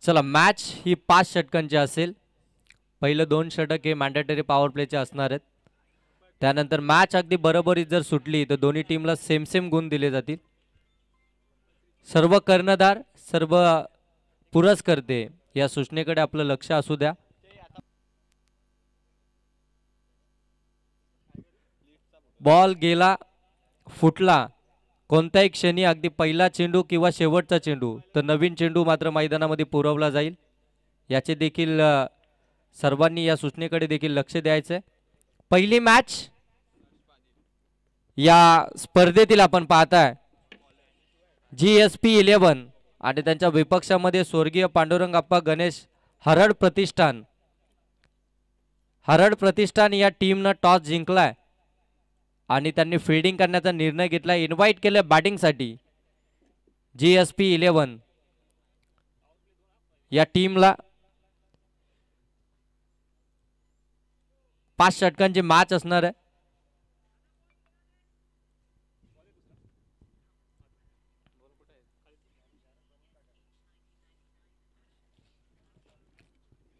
चला मॅच ही 5 षटकांची असेल. पहिलं 2 षटक हे मॅन्डेटरी पॉवर प्लेचे असणार आहेत. त्यानंतर मॅच अगदी बरोबरीत जर सुटली तर दोन्ही टीमला सेम सेम गुण दिले जातील. सर्व कर्णधार सर्व पुरस्कर्ते या सूचनेकडे आपलं लक्ष असू द्या. बॉल गेला फुटला कोणत्याही क्षणी अगदी पहिला चेंडू किंवा शेवटचा चेंडू तर नवीन चेंडू मात्र मैदानामध्ये पुरवला जाईल. याचे देखील सर्वांनी या सूचनेकडे देखील लक्ष द्यायचं आहे. पहिली मॅच या स्पर्धेतील आपण पाहताय GSP11 आणि त्यांच्या विपक्षामध्ये स्वर्गीय पांडुरंग अप्पा गणेश हरड प्रतिष्ठान. हरड प्रतिष्ठान या टीमनं टॉस जिंकलाय आणि त्यांनी फिल्डिंग करण्याचा निर्णय घेतला. इन्व्हाइट केलं बॅटिंगसाठी GSP11 या टीमला. 5 षटकांची मॅच असणार आहे.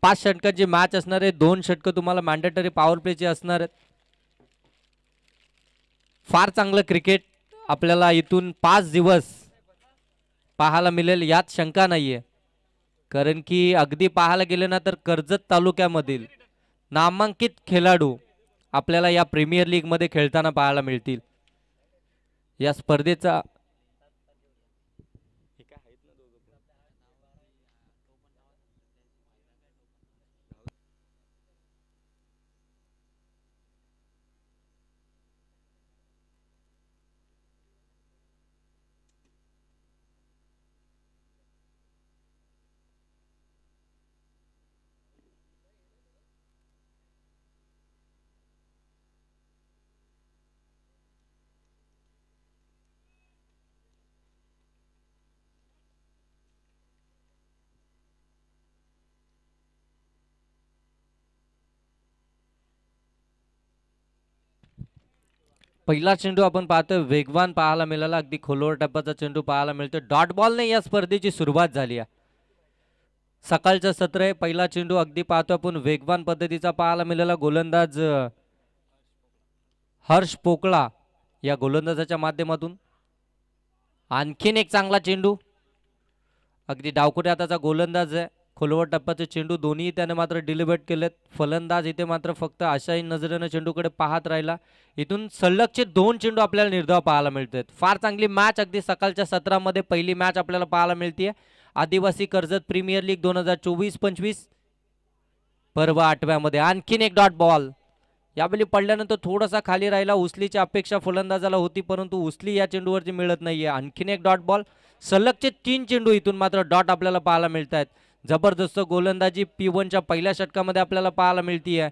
पाच षटकांची मॅच असणार आहे. 2 षटकं तुम्हाला मॅन्डेटरी पॉवर प्लेची असणार आहेत. फार चांगलं क्रिकेट आपल्याला इथून 5 दिवस पाहायला मिळेल यात शंका नाहीये. कारण की अगदी पाहायला गेले ना तर कर्जत तालुक्यामधील नामांकित खेळाडू आपल्याला या प्रीमियर लीग मध्ये खेळताना पाहायला मिळतील. या स्पर्धेचा पहिला चेंडू आपण पाहतोय वेगवान पाहायला मिळाला. अगदी खोलवर टप्प्याचा चेंडू पाहायला मिळतो. डॉट बॉलने या स्पर्धेची सुरुवात झाली आहे. सकाळचं सत्र आहे. पहिला चेंडू अगदी पाहतो आपण वेगवान पद्धतीचा पाहायला मिळाला. गोलंदाज हर्ष पोकळा या गोलंदाजाच्या माध्यमातून. आणखीन एक चांगला चेंडू अगदी डावकुट्या हाताचा गोलंदाज आहे. खोलवर टप्प्याचे चेंडू दोन्ही त्याने मात्र डिलिव्हर्ड केलेत. फलंदाज इथे मात्र फक्त आशाही नजरेनं चेंडूकडे पाहत राहिला. इथून सलगचे 2 चेंडू आपल्याला निर्धाव पाहायला मिळतात. फार चांगली मॅच अगदी सकाळच्या सत्रामध्ये पहिली मॅच आपल्याला पाहायला मिळते. आदिवासी कर्जत प्रीमियर लीग 2024-25 पर्व 8व्यामध्ये आणखीन एक डॉट बॉल. यावेळी पडल्यानंतर थोडासा खाली राहिला. उचलीची अपेक्षा फलंदाजाला होती परंतु उचली या चेंडूवरती मिळत नाहीये. आणखीन एक डॉट बॉल. सलगचे 3 चेंडू इथून मात्र डॉट आपल्याला पाहायला मिळत आहेत. जबरदस्त गोलंदाजी P1च्या पहिल्या षटकामध्ये आपल्याला पाहायला मिळतीये.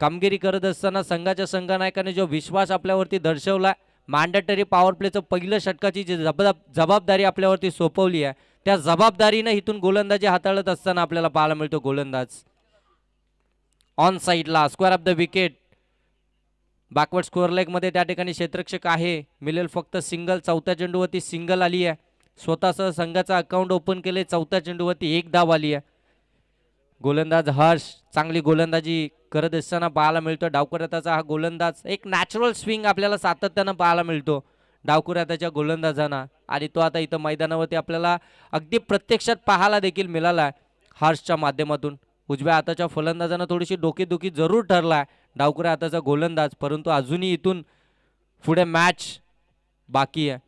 कामगिरी करत असताना संघाच्या संघनायकाने जो विश्वास आपल्यावरती दर्शवला, मॅन्डेटरी पॉवर प्लेचं पहिलं षटकाची जी जबाबदारी आपल्यावरती सोपवली आहे त्या जबाबदारीने इथून गोलंदाजी हाताळत असताना आपल्याला पाहायला मिळतो. गोलंदाज ऑन साइडला square of the wicket. Backward score leg मध्ये त्या ठिकाणी क्षेत्ररक्षक आहे. मिळेल फक्त सिंगल. चौथ्या चेंडूवरती सिंगल आली आहे. स्वतःसह संघाचा अकाउंट ओपन केले. चौथ्या चेंडूवरती 1 धाव आली आहे. गोलंदाज हर्ष चांगली गोलंदाजी करत असताना पाहायला मिळतो. डावकुऱ्याचा हा गोलंदाज एक नॅचरल स्विंग आपल्याला सातत्यानं पाहायला मिळतो डावकुऱ्याच्या गोलंदाजांना. आणि तो आता इथं मैदानावरती आपल्याला अगदी प्रत्यक्षात पाहायला देखील मिळाला हर्षच्या माध्यमातून. उजव्या हाताच्या फलंदाजांना थोडीशी डोकेदुखी जरूर ठरला डावकुऱ्या हाताचा गोलंदाज. परंतु अजूनही इथून पुढे मॅच बाकी आहे.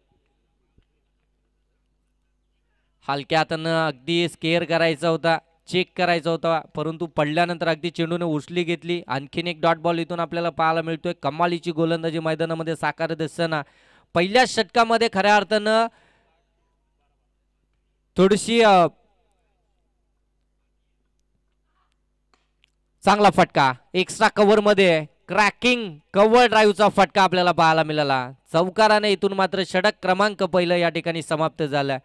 हलक्या हातानं अगदी स्केअर करायचा होता, चेक करायचा होता परंतु पडल्यानंतर अगदी चेंडूने उचली घेतली. आणखीन एक डॉट बॉल इथून आपल्याला पाहायला मिळतोय. कमालीची गोलंदाजी मैदानामध्ये साकारत असताना पहिल्या षटकामध्ये खऱ्या अर्थानं थोडीशी चांगला फटका एक्स्ट्रा कव्हर मध्ये क्रॅकिंग कव्हर ड्राईव्हचा फटका आपल्याला पाहायला मिळाला. चौकाराने इथून मात्र षटक क्रमांक पहिलं या ठिकाणी समाप्त झाला.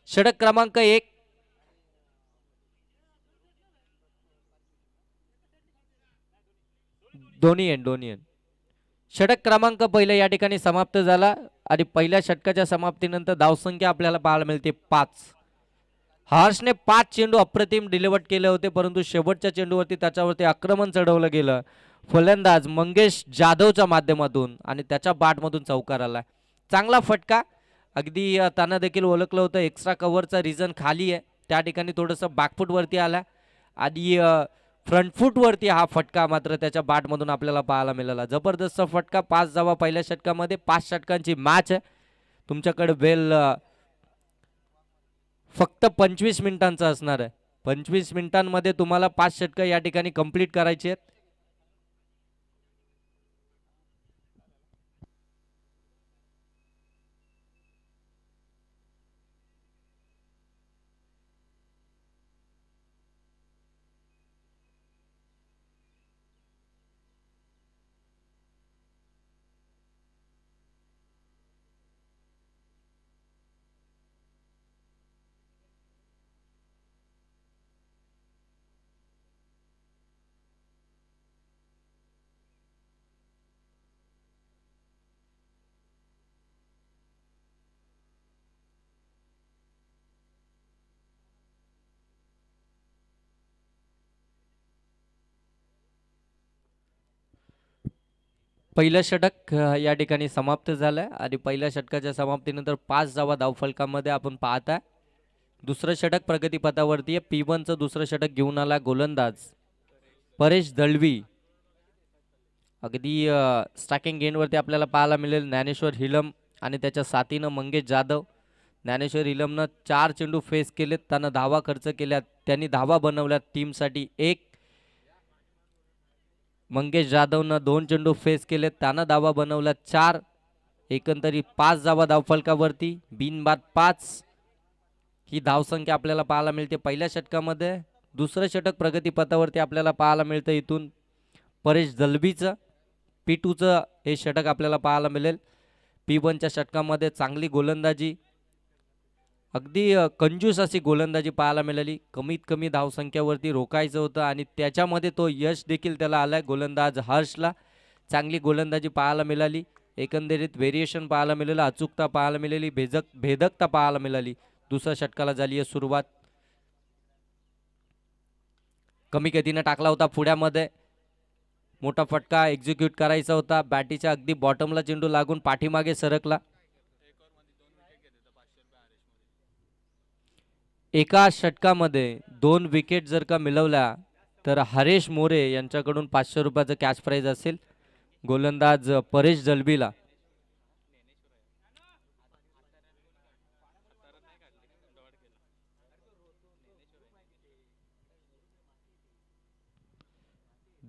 षटक क्रमांक 1 दोन्ही एंड षटक क्रमांक पहिलं या ठिकाणी समाप्त झाला आणि पहिल्या षटकाच्या समाप्तीनंतर धावसंख्या आपल्याला पाहायला मिळते 5. हर्षने 5 चेंडू अप्रतिम डिलिव्हर केले होते, परंतु शेवटच्या चेंडूवरती त्याच्यावरती आक्रमण चढवलं गेलं. फलंदाज मंगेश जाधवच्या माध्यमातून आणि त्याच्या बॅटमधून चौकार आला. चांगला फटका. अगदी त्यांना देखील ओळखलं होतं एक्स्ट्रा कव्हरचा रिझन खाली आहे, त्या ठिकाणी थोडंसं बॅकफूटवरती आला आणि फ्रंटफूटवरती हा फटका मात्र त्याच्या बॅटमधून आपल्याला पाहायला मिळाला. जबरदस्त फटका. 5 धावा पहिल्या षटकामध्ये. 5 षटकांची मॅच आहे. तुमच्याकडे वेल फक्त 25 मिनिटांचा असणार आहे. 25 मिनिटांमध्ये तुम्हाला 5 षटकं या ठिकाणी कंप्लीट करायची आहेत. पहिलं षटक या ठिकाणी समाप्त झालंय आणि पहिल्या षटकाच्या समाप्तीनंतर 5 धावा धावफलकामध्ये आपण पाहताय. दुसरं षटक प्रगतीपथावरती आहे. P1चं दुसरं षटक घेऊन आला गोलंदाज परेश दळवी. अगदी स्टॅकिंग गेंडवरती आपल्याला पाहायला मिळेल ज्ञानेश्वर हिलम आणि त्याच्या साथीनं मंगेश जाधव. ज्ञानेश्वर हिलमनं 4 चेंडू फेस केलेत, त्यानं धावा खर्च केल्यात, त्यांनी धावा बनवल्यात टीमसाठी 1. मंगेश जाधवनं 2 चेंडू फेस केलेत, त्यानं धावा बनवल्यात 4. एकंदरीत 5 धावा धावफलकावरती. बिनबाद 5 ही धावसंख्या आपल्याला पाहायला मिळते पहिल्या षटकामध्ये. दुसरं षटक प्रगतीपथावरती आपल्याला पाहायला मिळतं इथून परेश दलबीचं. P2चं हे षटक आपल्याला पाहायला मिळेल. P1च्या षटकामध्ये चांगली गोलंदाजी, अगदी कंजूस अशी गोलंदाजी पाहायला मिळाली. कमीत कमी धावसंख्यावरती रोखायचं होतं आणि त्याच्यामध्ये तो यश देखील त्याला आलाय. गोलंदाज हर्षला चांगली गोलंदाजी पाहायला मिळाली. एकंदरीत व्हेरिएशन पाहायला मिळालं, अचूकता पाहायला मिळाली, भेदकता पाहायला मिळाली. दुसऱ्या षटकाला झाली आहे सुरुवात. कमी गतीने टाकला होता पुढ्यामध्ये. मोठा फटका एक्झिक्यूट करायचा होता. बॅटीच्या अगदी बॉटमला चेंडू लागून पाठीमागे सरकला. एका षटकामध्ये 2 विकेट जर का मिळवल्या तर हरेश मोरे यांच्याकडून 500 रुपयाचं कॅश प्राइज असेल गोलंदाज परेश दलबीला.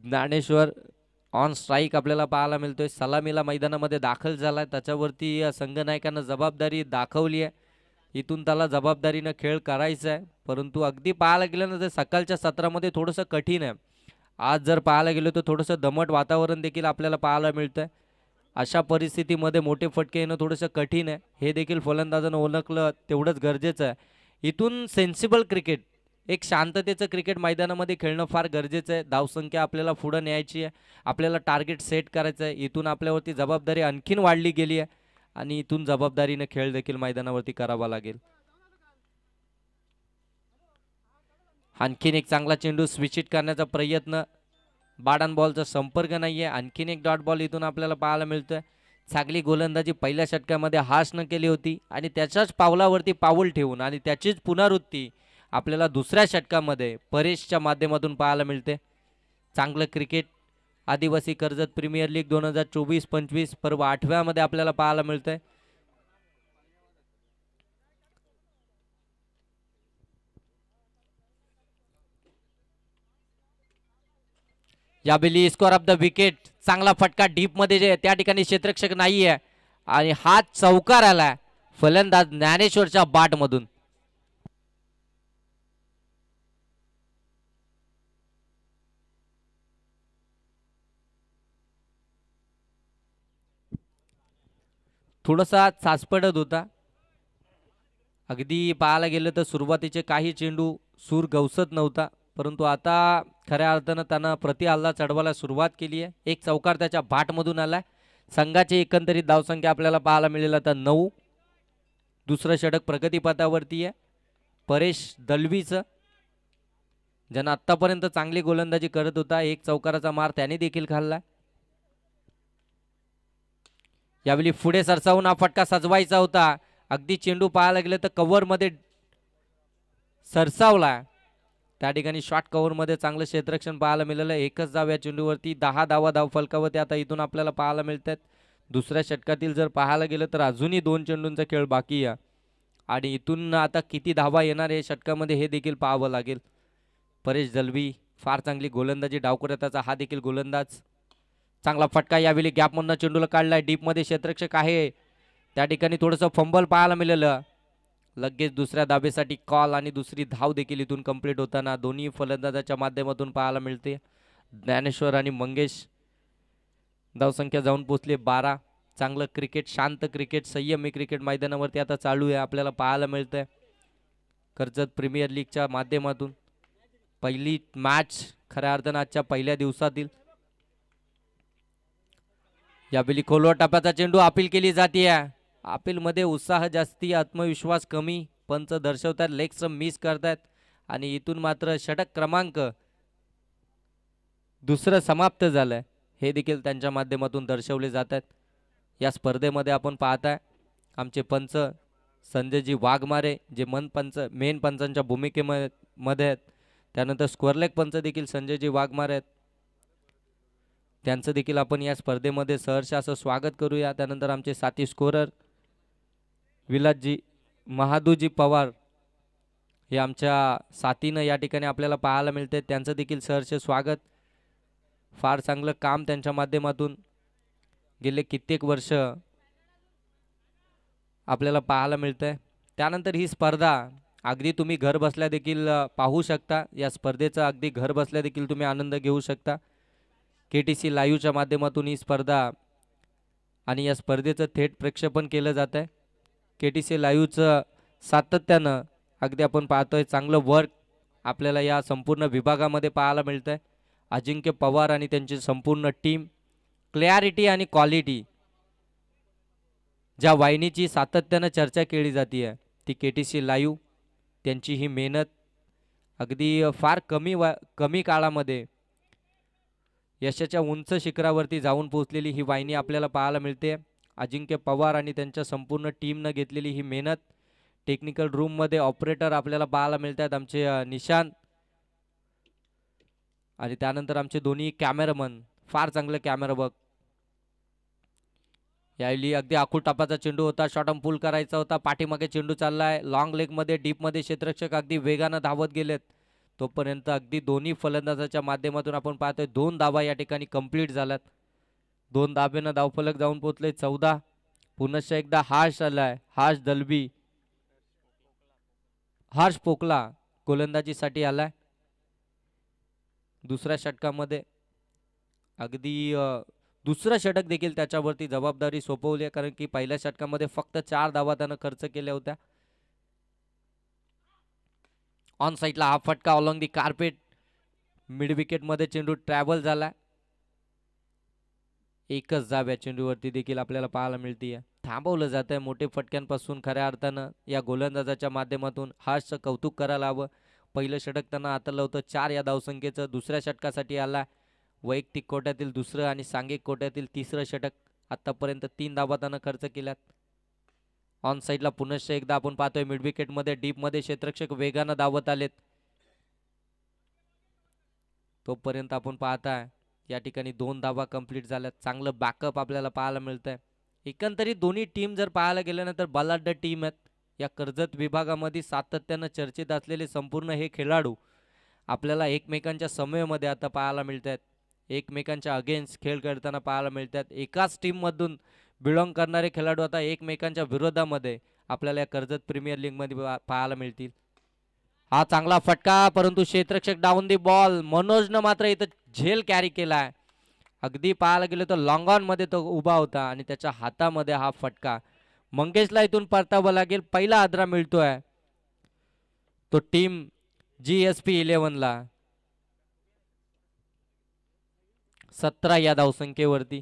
ज्ञानेश्वर ऑन स्ट्राईक आपल्याला पाहायला मिळतोय. सलामीला मैदानामध्ये दाखल झालाय, त्याच्यावरती संघनायकांना जबाबदारी दाखवली आहे. इथून त्याला जबाबदारीनं खेळ करायचा आहे, परंतु अगदी पाहायला गेलं ना तर सकाळच्या सत्रामध्ये थोडंसं कठीण आहे. आज जर पाहायला गेलो तर थोडंसं दमट वातावरण देखील आपल्याला पाहायला मिळतंय. अशा परिस्थितीमध्ये मोठे फटके येणं थोडंसं कठीण आहे, हे देखील फलंदाजानं ओळखलं तेवढंच गरजेचं आहे. इथून सेन्सिबल क्रिकेट, एक शांततेचं क्रिकेट मैदानामध्ये खेळणं फार गरजेचं आहे. धावसंख्या आपल्याला पुढं न्यायची आहे, आपल्याला टार्गेट सेट करायचं आहे. इथून आपल्यावरती जबाबदारी आणखीन वाढली गेली आहे आणि इथून जबाबदारीने खेळ देखील मैदानावरती करावा लागेल. आणखीन एक चांगला चेंडू स्विच हिट करण्याचा प्रयत्न. बॅट बॉलचा संपर्क नाहीये. आणखीन एक डॉट बॉल इथून आपल्याला पाहायला मिळतोय. चांगली गोलंदाजी पहिल्या षटकामध्ये हर्षनं केली होती आणि त्याच्याच पावलावरती पाऊल ठेवून आणि त्याचीच पुनरावृत्ती आपल्याला दुसऱ्या षटकामध्ये परेशच्या माध्यमातून पाहायला मिळते. चांगलं क्रिकेट. आदिवासी कर्जत प्रीमियर लीग 2024-25 पर्व 8व्यामध्ये आपल्याला पाहायला मिळतंय. यावेळी स्कोर ऑफ द विकेट. चांगला फटका डीप मध्ये जे त्या ठिकाणी क्षेत्ररक्षक नाहीये आणि हात चौकार आलाय फलंदाज ज्ञानेश्वरच्या बॅट मधून. थोडासा चाचपडत होता. अगदी पाहायला गेलं तर सुरुवातीचे काही चेंडू सूर गवसत नव्हता, परंतु आता खऱ्या अर्थानं त्यानं प्रति हल्ला चढवायला सुरुवात केली आहे. एक चौकार त्याच्या बाटमधून आलाय. संघाची एकंदरीत धावसंख्या आपल्याला पाहायला मिळेल आता 9. दुसरं षटक प्रगतीपथावरती आहे परेश दलवीचं, ज्यानं आत्तापर्यंत चांगली गोलंदाजी करत होता. एक चौकाराचा मार त्याने देखील खाल्ला. यावेळी पुढे सरसावून हा फटका सजवायचा होता. अगदी चेंडू पाहायला गेलं तर कव्हरमध्ये सरसावला. त्या ठिकाणी शॉर्ट कव्हरमध्ये चांगलं क्षेत्ररक्षण पाहायला मिळालं. एकच धाव या चेंडूवरती. 10 धावा धाव फलकावरती आता इथून आपल्याला पाहायला मिळतात. दुसऱ्या षटकातील जर पाहायला गेलं तर अजूनही 2 चेंडूंचा खेळ बाकी आहे आणि इथून आता किती धावा येणार आहे षटकामध्ये हे देखील पाहावं लागेल. परेश दलवी फार चांगली गोलंदाजी डावखुऱ्याचा हा देखील गोलंदाज. चांगला फटका यावेळी गॅपमधनं चेंडूला काढलाय. डीपमध्ये क्षेत्ररक्षक आहे. त्या ठिकाणी थोडंसं फंबल पाहायला मिळालं. लगेच दुसऱ्या धाबेसाठी कॉल आणि दुसरी धाव देखील इथून कंप्लीट होताना दोन्ही फलंदाजाच्या माध्यमातून पाहायला मिळते. ज्ञानेश्वर आणि मंगेश धावसंख्या जाऊन पोचले 12. चांगलं क्रिकेट, शांत क्रिकेट, संयमी क्रिकेट मैदानावरती आता चालू आहे. आपल्याला पाहायला मिळतंय कर्जत प्रीमियर लीगच्या माध्यमातून पहिली मॅच खऱ्या अर्थानं आजच्या पहिल्या दिवसातील. यावेळी खोलवर टप्प्याचा चेंडू अपील केली जाते. अपीलमध्ये उत्साह जास्ती, आत्मविश्वास कमी. पंच दर्शवतात लेग्स मिस करतात आणि इथून मात्र षटक क्रमांक दुसरं समाप्त झालंय हे देखील त्यांच्या माध्यमातून दर्शवले जातात. या स्पर्धेमध्ये आपण पाहताय आमचे पंच संजयजी वाघमारे जे मेन पंचांच्या भूमिकेमध्ये आहेत. त्यानंतर स्क्वेअरलेग पंच देखील संजयजी वाघमारे आहेत. त्यांचं देखील आपण या स्पर्धेमध्ये सहर्ष असं स्वागत करूया. त्यानंतर आमचे साथी स्कोरर विलासजी महादूजी पवार हे आमच्या साथीनं या ठिकाणी आपल्याला पाहायला मिळते. त्यांचं देखील सहर्ष स्वागत. फार चांगलं काम त्यांच्या माध्यमातून गेले कित्येक वर्ष आपल्याला पाहायला मिळतंय. त्यानंतर ही स्पर्धा अगदी तुम्ही घर बसल्या देखील पाहू शकता. या स्पर्धेचा अगदी घर बसल्या देखील तुम्ही आनंद घेऊ शकता. KTC लाईव्हच्या माध्यमातून ही स्पर्धा आणि या स्पर्धेचं थेट प्रक्षेपण केलं जात आहे. KTC लाईव्हचं सातत्यानं अगदी आपण पाहतोय चांगलं वर्क आपल्याला या संपूर्ण विभागामध्ये पाहायला मिळतं आहे. अजिंक्य पवार आणि त्यांची संपूर्ण टीम, क्लॅरिटी आणि क्वालिटी ज्या वाहिनीची सातत्यानं चर्चा केली जाते ती KTC लाईव्ह. त्यांची ही मेहनत अगदी फार कमी काळामध्ये यशाच्या उंच शिखरावरती जाऊन पोहोचलेली ही वाहिनी आपल्याला पाहायला मिळते. अजिंक्य पवार आणि त्यांच्या संपूर्ण टीमनं घेतलेली ही मेहनत. टेक्निकल रूममध्ये ऑपरेटर आपल्याला पाहायला मिळतात आमचे निशांत आणि त्यानंतर आमचे दोन्ही कॅमेरामन, फार चांगलं कॅमेरा वर्क. यावेळी अगदी आखूड टापाचा चेंडू होता. शॉर्ट ऑन पुल करायचा होता. पाठीमागे चेंडू चाललाय. लॉंग लेगमध्ये डीपमध्ये क्षेत्ररक्षक अगदी वेगानं धावत गेलेत. तोपर्यंत अगदी दोन्ही फलंदाजाच्या माध्यमातून आपण पाहतोय 2 धावा या ठिकाणी कंप्लीट झाल्यात. 2 धाब्यानं धावफलक जाऊन पोहोचले 14. पुनश्च एकदा हर्ष आलाय. हर्ष दलवी, हर्ष पोकला गोलंदाजीसाठी आलाय. दुसऱ्या षटकामध्ये अगदी दुसरं षटक देखील त्याच्यावरती जबाबदारी सोपवली आहे, कारण की पहिल्या षटकामध्ये फक्त 4 धावा त्यानं खर्च केल्या होत्या. ऑन साईडला हा फटका ऑलॉंग दी कार्पेट, मिड विकेटमध्ये चेंडू ट्रॅव्हल झाला. एकच धाव या चेंडूवरती देखील आपल्याला पाहायला मिळते. थांबवलं जात आहे मोठे फटक्यांपासून. खऱ्या अर्थानं या गोलंदाजाच्या माध्यमातून हर्षचं कौतुक करायला हवं. पहिलं षटक त्यांना हाताळलं होतं 4 या धावसंख्येचं. दुसऱ्या षटकासाठी आला. वैयक्तिक कोट्यातील दुसरं आणि सांघिक कोट्यातील तिसरं षटक. आतापर्यंत 3 धावा त्यानं खर्च केल्यात. ऑन साईडला पुनश्च एकदा आपण पाहतोय मिड विकेटमध्ये डीपमध्ये क्षेत्ररक्षक वेगानं धावत आलेत. तोपर्यंत आपण पाहताय या ठिकाणी 2 धावा कंप्लीट झाल्यात. चांगलं बॅकअप आपल्याला पाहायला मिळतंय. एकंदरीत दोन्ही टीम जर पाहायला गेल्यानंतर बलाढ्य टीम आहेत. या कर्जत विभागामध्ये सातत्यानं चर्चेत असलेले संपूर्ण हे खेळाडू आपल्याला एकमेकांच्या समयमध्ये आता पाहायला मिळत आहेत. एकमेकांच्या अगेन्स्ट खेळ खेळताना पाहायला मिळतात. एकाच टीममधून बिलॉंग करणारे खेळाडू आता एकमेकांच्या विरोधामध्ये आपल्याला या कर्जत प्रीमियर लीगमध्ये पाहायला मिळतील. हा चांगला फटका, परंतु क्षेत्ररक्षक डाऊन दी बॉल. मनोजनं मात्र इथं झेल कॅरी केलाय. अगदी पाहायला गेलं तर लॉंग ऑन मध्ये तो उभा होता आणि त्याच्या हातामध्ये हा फटका मंगेशला इथून परतावं लागेल. पहिला आदरा मिळतोय तो टीम GSP 11ला. 17 या धावसंख्येवरती.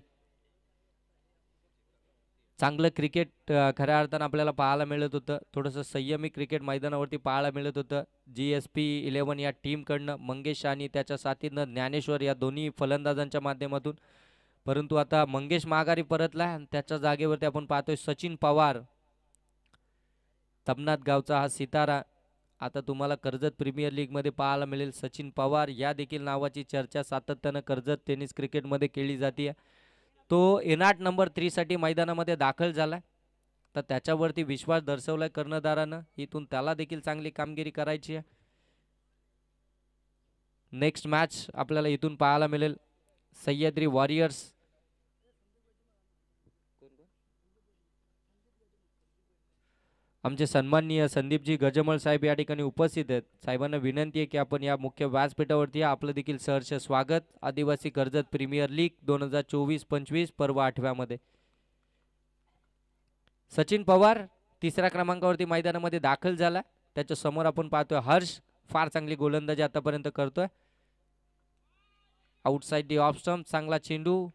चांगलं क्रिकेट खऱ्या अर्थानं आपल्याला पाहायला मिळत होतं. थोडंसं संयमी क्रिकेट मैदानावरती पाहायला मिळत होतं GSP 11 या टीमकडनं. मंगेश आणि त्याच्या साथीनं ज्ञानेश्वर या दोन्ही फलंदाजांच्या माध्यमातून. परंतु आता मंगेश माघारी परतला आणि त्याच्या जागेवरती आपण पाहतोय सचिन पवार, तमनाथ गावचा हा सितारा. आता तुम्हाला कर्जत प्रीमियर लीगमध्ये पाहायला मिळेल. सचिन पवार या देखील नावाची चर्चा सातत्यानं कर्जत टेनिस क्रिकेटमध्ये केली जाते. तो एनाट नंबर 3 साठी मैदानामध्ये दाखल झाला. तर त्याच्यावरती विश्वास दर्शवलाय कर्णधारानं. इथून त्याला देखील चांगली कामगिरी करायची आहे. नेक्स्ट मॅच आपल्याला इथून पाहायला मिळेल सह्याद्री वॉरियर्स. आमचे सन्माननीय संदीपजी गजमल साहेब या ठिकाणी उपस्थित आहेत. साहेबांना विनंती आहे की आपण या मुख्य व्यासपीठावरती आपलं देखील सहर्ष स्वागत. आदिवासी कर्जत प्रीमियर लीग 2024-25 पर्व 8व्यामध्ये सचिन पवार तिसऱ्या क्रमांकावरती मैदानामध्ये दाखल झाला. त्याच्या समोर आपण पाहतोय हर्ष, फार चांगली गोलंदाजी आतापर्यंत करतोय. आउटसाइड दी ऑफ स्टंप, चांगला चेंडू,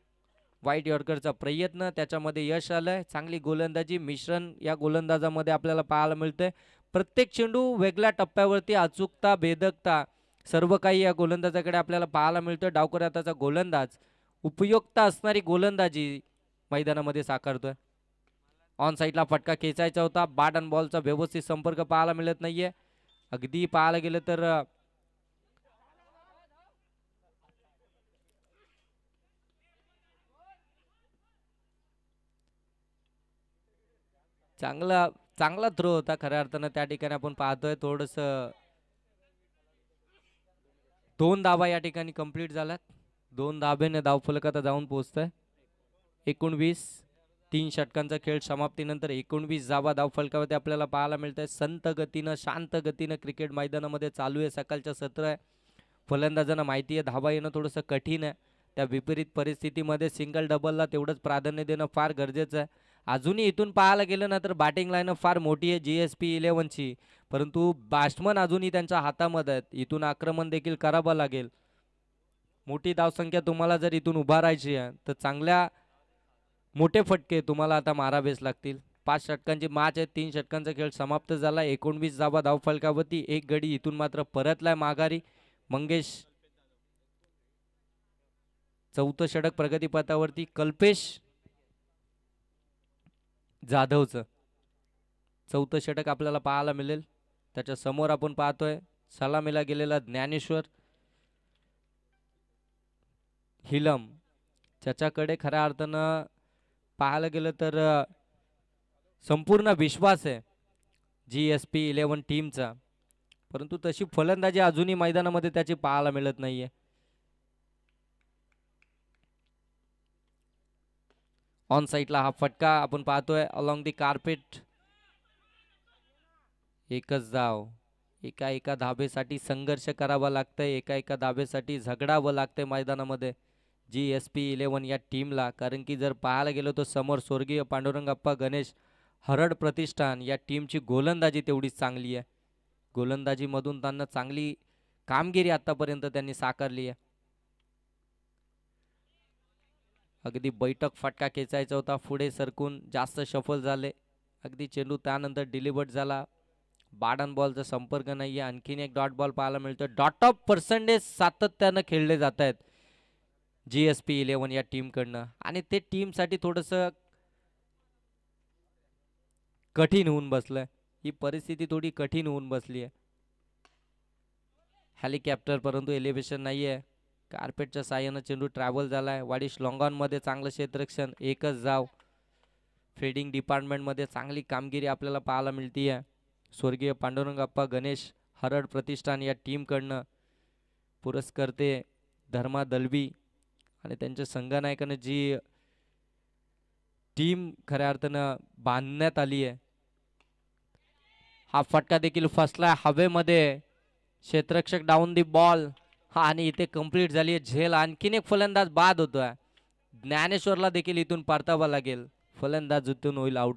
वाईट यॉर्करचा प्रयत्न, त्याच्यामध्ये यश आलंय. चांगली गोलंदाजी मिश्रण या गोलंदाजामध्ये आपल्याला पाहायला मिळतंय. प्रत्येक चेंडू वेगळ्या टप्प्यावरती अचूकता, भेदकता सर्व काही या गोलंदाजाकडे आपल्याला पाहायला मिळतं. डावकऱ्याचा गोलंदाज उपयुक्त असणारी गोलंदाजी मैदानामध्ये साकारतोय. ऑन साईडला फटका खेचायचा होता. बॅट अँड बॉलचा व्यवस्थित संपर्क पाहायला मिळत नाहीये. अगदी पाहायला गेलं तर चांगला थ्रो होता खऱ्या अर्थानं. त्या ठिकाणी आपण पाहतोय थोडंसं 2 धाबा या ठिकाणी कंप्लीट झाल्यात. 2 धाब्याने धावफलक आता जाऊन पोहोचतोय. 19 3 षटकांचा खेळ समाप्तीनंतर 19 धाबा धावफलकावरती आपल्याला पाहायला मिळत आहे. संत गतीनं शांत गतीनं क्रिकेट मैदानामध्ये चालू आहे. सकाळचं सत्र आहे. फलंदाजांना माहिती आहे धाबा येणं थोडंसं कठीण आहे. त्या विपरीत परिस्थितीमध्ये सिंगल डबलला तेवढंच प्राधान्य देणं फार गरजेचं आहे. अजूनही इथून पाहायला गेलं ना तर बॅटिंग लाईन फार मोठी आहे GSP 11ची. परंतु बॅट्समन अजूनही त्यांच्या हातामध्ये आहेत. इथून आक्रमण देखील करावं लागेल. मोठी धावसंख्या तुम्हाला जर इथून उभारायची आहे तर चांगल्या मोठे फटके तुम्हाला आता मारावेच लागतील. 5 षटकांची मॅच आहे. 3 षटकांचा खेळ समाप्त झाला. 19 धाबा धावफलकावरती. एक गडी इथून मात्र परतलाय माघारी. मंगेश चौथं षटक प्रगतीपथावरती. कल्पेश जाधवचं चौथं षटक आपल्याला पाहायला मिळेल. त्याच्या समोर आपण पाहतोय सलामीला गेलेला ज्ञानेश्वर हिलम. त्याच्याकडे खऱ्या अर्थानं पाहायला गेलं तर संपूर्ण विश्वास आहे GSP 11 टीमचा. परंतु तशी फलंदाजी अजूनही मैदानामध्ये त्याची पाहायला मिळत नाहीये. ऑन साईडला हा फटका आपण पाहतोय अलॉंग दी कार्पेट. एकच धाव. एका धाबेसाठी संघर्ष करावा लागतंय. एका धाबेसाठी झगडावं लागतंय मैदानामध्ये GSP 11 या टीमला. कारण की जर पाहायला गेलो तर समोर स्वर्गीय पांडुरंगप्पा गणेश हरड प्रतिष्ठान या टीमची गोलंदाजी तेवढीच चांगली आहे. गोलंदाजीमधून त्यांना चांगली कामगिरी आतापर्यंत त्यांनी साकारली आहे. अगदी बैठक फटका खेचायचा होता. पुढे सरकून जास्त सफल झाले. अगदी चेंडू त्यानंतर डिलिव्हर्ड झाला. बॅट अँड बॉलचा संपर्क नाहीये. आणखीन एक डॉट बॉल पाहायला मिळतो. डॉट ऑफ पर्सेंटेज सातत्यानं खेळले जात आहेत GSP 11 या टीमकडनं. आणि ते टीमसाठी थोडंसं कठीण होऊन बसलंय. ही परिस्थिती थोडी कठीण होऊन बसली आहे. हेलिकॉप्टर परंतु एलिव्हेशन नाहीये. कार्पेटच्या साह्यानं चेंडू ट्रॅव्हल झालाय. वाडिश लॉंगॉनमध्ये चांगलं क्षेत्ररक्षण. एकच धाव. फिल्डिंग डिपार्टमेंटमध्ये चांगली कामगिरी आपल्याला पाहायला मिळतीये स्वर्गीय पांडुरंगप्पा गणेश हरड प्रतिष्ठान या टीमकडनं. पुरस्कर्ते धर्मा दलवी आणि त्यांच्या संघनायकानं जी टीम खऱ्या अर्थानं बांधण्यात आली आहे. हा फटका देखील फसलाय हवेमध्ये. क्षेत्ररक्षक डाऊन दी बॉल. हा आणि इथे कंप्लीट झाली आहे झेल. आणखीन एक फलंदाज बाद होतोय. ज्ञानेश्वरला देखील इथून परतावा लागेल. फलंदाज इथून होईल आउट.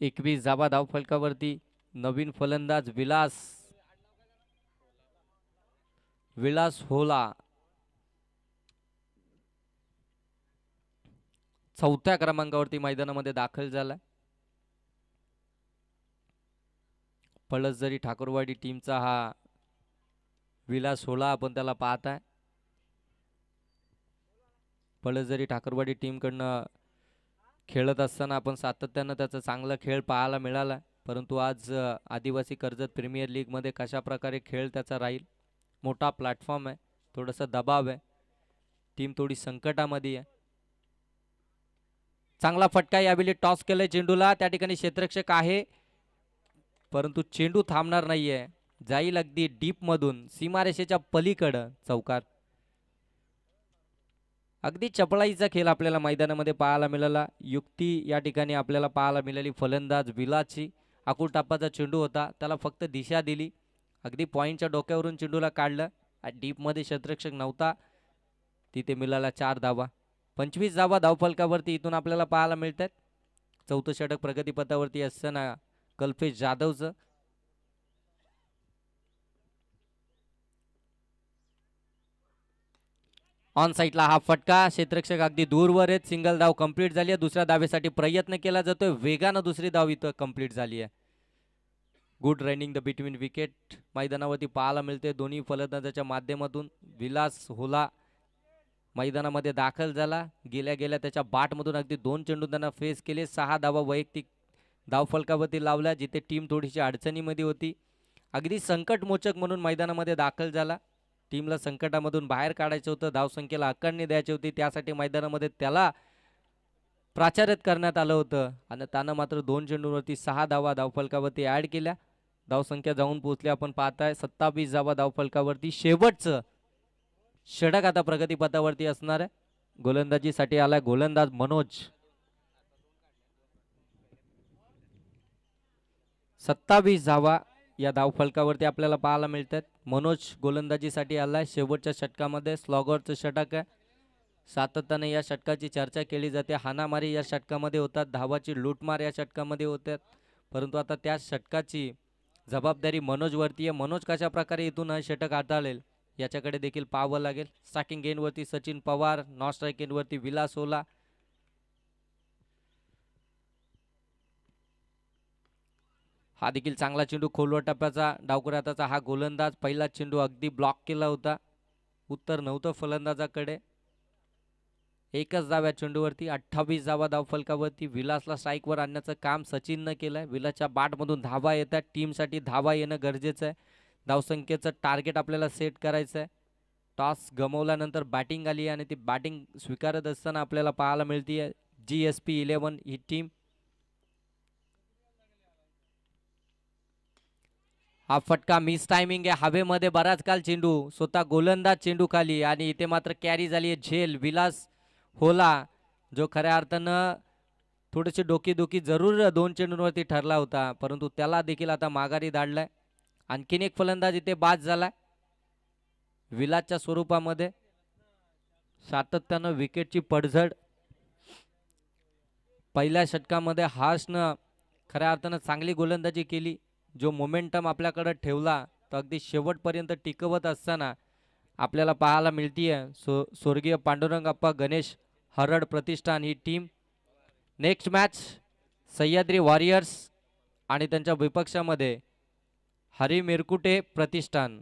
21 धावा धावफलकावरती. नवीन फलंदाज विलास होला चौथ्या क्रमांकावरती मैदानामध्ये दाखल झाला. पळसझरी ठाकूरवाडी टीमचा हा विलास होला आपण त्याला पाहताय. पळसझरी ठाकूरवाडी टीमकडनं खेळत असताना आपण सातत्यानं त्याचा चांगला खेळ पाहायला मिळाला. परंतु आज आदिवासी कर्जत प्रीमियर लीगमध्ये कशा प्रकारे खेळ त्याचा राहील. मोठा प्लॅटफॉर्म आहे, थोडासा दबाव आहे, टीम थोडी संकटामध्ये आहे. चांगला फटका यावेळी टॉस केलाय चेंडूला. त्या ठिकाणी क्षेत्ररक्षक आहे परंतु चेंडू थांबणार नाहीये. जाईल अगदी डीप मधून सीमारेषेच्या पलीकडं चौकार. अगदी चपळाईचा खेळ आपल्याला मैदानामध्ये पाहायला मिळाला. युक्ती या ठिकाणी आपल्याला पाहायला मिळाली. फलंदाज विलाची आकुटापाचा चेंडू होता, त्याला फक्त दिशा दिली. अगदी पॉईंटच्या डोक्यावरून चेंडूला काढलं. डीपमध्ये क्षेत्ररक्षक नव्हता, तिथे मिळाला 4 धावा. 25 धावा धावफलकावरती इथून आपल्याला पाहायला मिळतात. चौथं षटक प्रगतीपथावरती असताना कल्पेश जाधवचं. ऑन साईडला हा फटका. क्षेत्ररक्षक अगदी दूरवर आहेत. सिंगल धाव कंप्लीट झाली आहे. दुसऱ्या धावेसाठी प्रयत्न केला जातोय. वेगानं दुसरी धाव इथं कंप्लीट झाली आहे. Good running the between wicket मैदानावरती पाहायला मिळते. दोन्ही फलंदाजाच्या माध्यमातून विलास होला मैदानामध्ये दाखल झाला. गेल्या त्याच्या बाटमधून अगदी 2 चेंडू त्यांना फेस केले. 6 धावा वैयक्तिक धावफलकावरती लावल्या, जिथे टीम थोडीशी अडचणीमध्ये होती. अगदी संकटमोचक म्हणून मैदानामध्ये दाखल झाला. टीमला संकटामधून बाहेर काढायचं होतं, धावसंख्येला आकारणी द्यायची होती, त्यासाठी मैदानामध्ये त्याला प्राचार्य करण्यात आलं होतं आणि त्यानं मात्र 2 चेंडूंवरती 6 धावा धावफलकावरती ॲड केल्या. धावसंख्या जाऊन पोहोचली आपण पाहताय 27 धावा धावफलकावरती. शेवटचं षटक आता प्रगतीपथावरती असणार आहे. गोलंदाजीसाठी आलाय गोलंदाज मनोज. 27 धावा या धावफलकावरती आपल्याला पाहायला मिळतात. मनोज गोलंदाजीसाठी आलाय. शेवटच्या षटकामध्ये स्लॉगरचं षटक आहे. सातत्याने या षटकाची चर्चा केली जाते. हाणामारी या षटकामध्ये होतात, धावाची लूटमार या षटकामध्ये होतात, परंतु आता त्या षटकाची जबाबदारी मनोजवरती आहे. मनोज कशा प्रकारे इथून हा षटक हाताळेल याच्याकडे देखील पाहावं लागेल. स्ट्रायकिंग एंडवरती सचिन पवार, नॉन स्ट्राईक एंडवरती विलास होला. हा देखील चांगला चेंडू खोलवर टप्प्याचा डावखुऱ्या हाताचा हा गोलंदाज. पहिला चेंडू अगदी ब्लॉक केला होता, उत्तर नव्हतं फलंदाजाकडे. एकच धाव या चेंडूवरती. 28 धावा धावफलकावरती. विलासला स्ट्राईकवर आणण्याचं काम सचिननं केलंय. विलासच्या बॅटमधून धावा येतात. टीमसाठी धावा येणं गरजेचं आहे. धावसंख्येचं टार्गेट आपल्याला सेट करायचं आहे. टॉस गमावल्यानंतर बॅटिंग आली आणि ती बॅटिंग स्वीकारत असताना आपल्याला पाहायला मिळते GSP 11 ही टीम. हा फटका मिस टायमिंग आहे. हवेमध्ये बराच काल चेंडू, स्वतः गोलंदाज चेंडू खाली आणि इथे मात्र कॅरी झाली आहे झेल. विलास होला जो खऱ्या अर्थानं थोडेसे डोकीदुखी जरूर 2 चेंडूंवरती ठरला होता, परंतु त्याला देखील आता माघारी धाडलाय. आणखीन एक फलंदाज इथे बाद झालाय विलासच्या स्वरूपामध्ये. सातत्यानं विकेटची पडझड. पहिल्या षटकामध्ये हार्सनं खऱ्या अर्थानं चांगली गोलंदाजी केली. जो मोमेंटम आपल्याकडे ठेवला तो अगदी शेवटपर्यंत टिकवत असताना आपल्याला पाहायला मिळतीये स्वर्गीय पांडुरंग अप्पा गणेश हरड प्रतिष्ठान ही team. Next match Sahyadri warriors आणि त्यांच्या विपक्षामध्ये हरी मिरकुटे प्रतिष्ठान.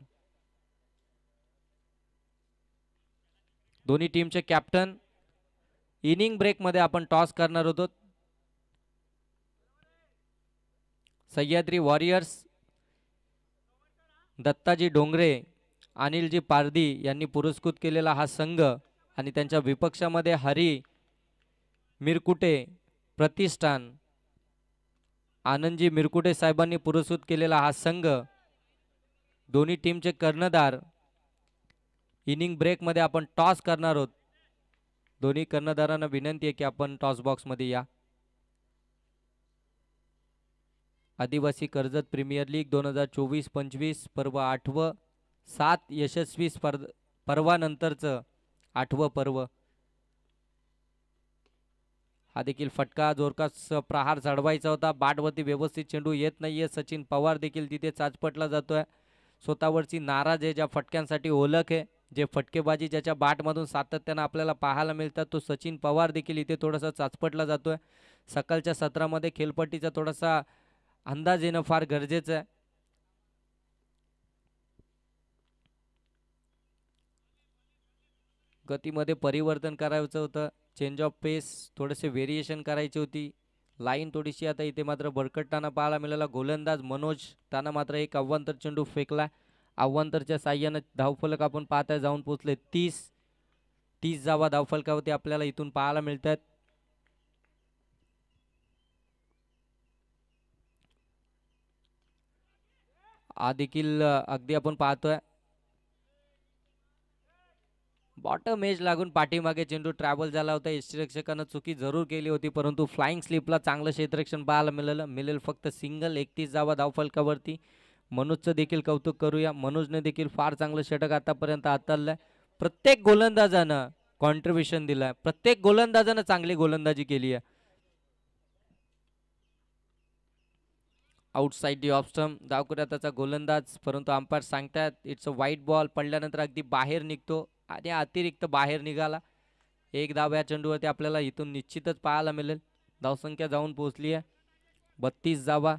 दोन्ही टीमचे कॅप्टन. इनिंग ब्रेकमध्ये आपण टॉस करणार होतो. सह्याद्री वॉरियर्स दत्ताजी डोंगरे, अनिलजी पारदी यांनी पुरस्कृत केलेला हा संघ आणि त्यांच्या विपक्षामध्ये हरी मिरकुटे प्रतिष्ठान, आनंदजी मिरकुटे साहेबांनी पुरस्कृत केलेला हा संघ. दोन्ही टीमचे कर्णधार. इनिंग ब्रेकमध्ये आपण टॉस करणार आहोत. दोन्ही कर्णधारांना विनंती आहे की आपण टॉस बॉक्समध्ये या. आदिवासी कर्जत प्रीमियर लीग 2024-25 पर्व 8वं, 7 यशस्वी पर्वानंतरचं 8वं पर्व. हा देखील फटका जोरकास प्रहार चढवायचा होता. बॅटवरती व्यवस्थित चेंडू येत नाहीये. सचिन पवार देखील तिथे चाचपटला जातोय. स्वतःवरची नाराज आहे, ज्या फटक्यांसाठी ओळख आहे, जे फटकेबाजी ज्याच्या बॅटमधून सातत्यानं आपल्याला पाहायला मिळतात, तो सचिन पवार देखील इथे थोडासा चाचपटला जातोय. सकाळच्या सत्रामध्ये खेळपट्टीचा थोडासा अंदाज येणं फार गरजेचं आहे. गतीमध्ये परिवर्तन करायचं होतं, चेंज ऑफ पेस थोडेसे व्हेरिएशन करायची होती. लाईन थोडीशी आता इथे मात्र बळकटताना पाहायला मिळाला. गोलंदाज मनोज त्यानं मात्र एक अव्वंतर चेंडू फेकला. अव्वंतरच्या साह्यानं धावफलक आपण पाहता जाऊन पोहोचले 30 धावा धावफलकावरती आपल्याला इथून पाहायला मिळतात. हा देखील अगदी आपण पाहतोय बॉटम एज लागून पाठीमागे चेंडू ट्रॅव्हल झाला होता. यष्टीरक्षकानं चुकी जरूर केली होती, परंतु फ्लाइंग स्लिपला चांगलं क्षेत्ररक्षण पाहायला मिळेल फक्त सिंगल. 31 धावा धावफलकावरती. मनोजचं देखील कौतुक करूया. मनोजने देखील फार चांगलं षटक आतापर्यंत हाताळलंय. प्रत्येक गोलंदाजानं कॉन्ट्रीब्युशन दिलाय, प्रत्येक गोलंदाजानं चांगली गोलंदाजी केली आहे. आउटसाइड दी ऑफ स्टंप धावकऱ्या त्याचा गोलंदाज, परंतु अंपायर सांगतात इट्स अ वाईट बॉल. पडल्यानंतर अगदी बाहेर निघतो आणि अतिरिक्त बाहेर निघाला. एक धाव या चेंडूवरती आपल्याला इथून निश्चितच पाहायला मिळेल. धावसंख्या जाऊन पोहोचली आहे 32 धावा.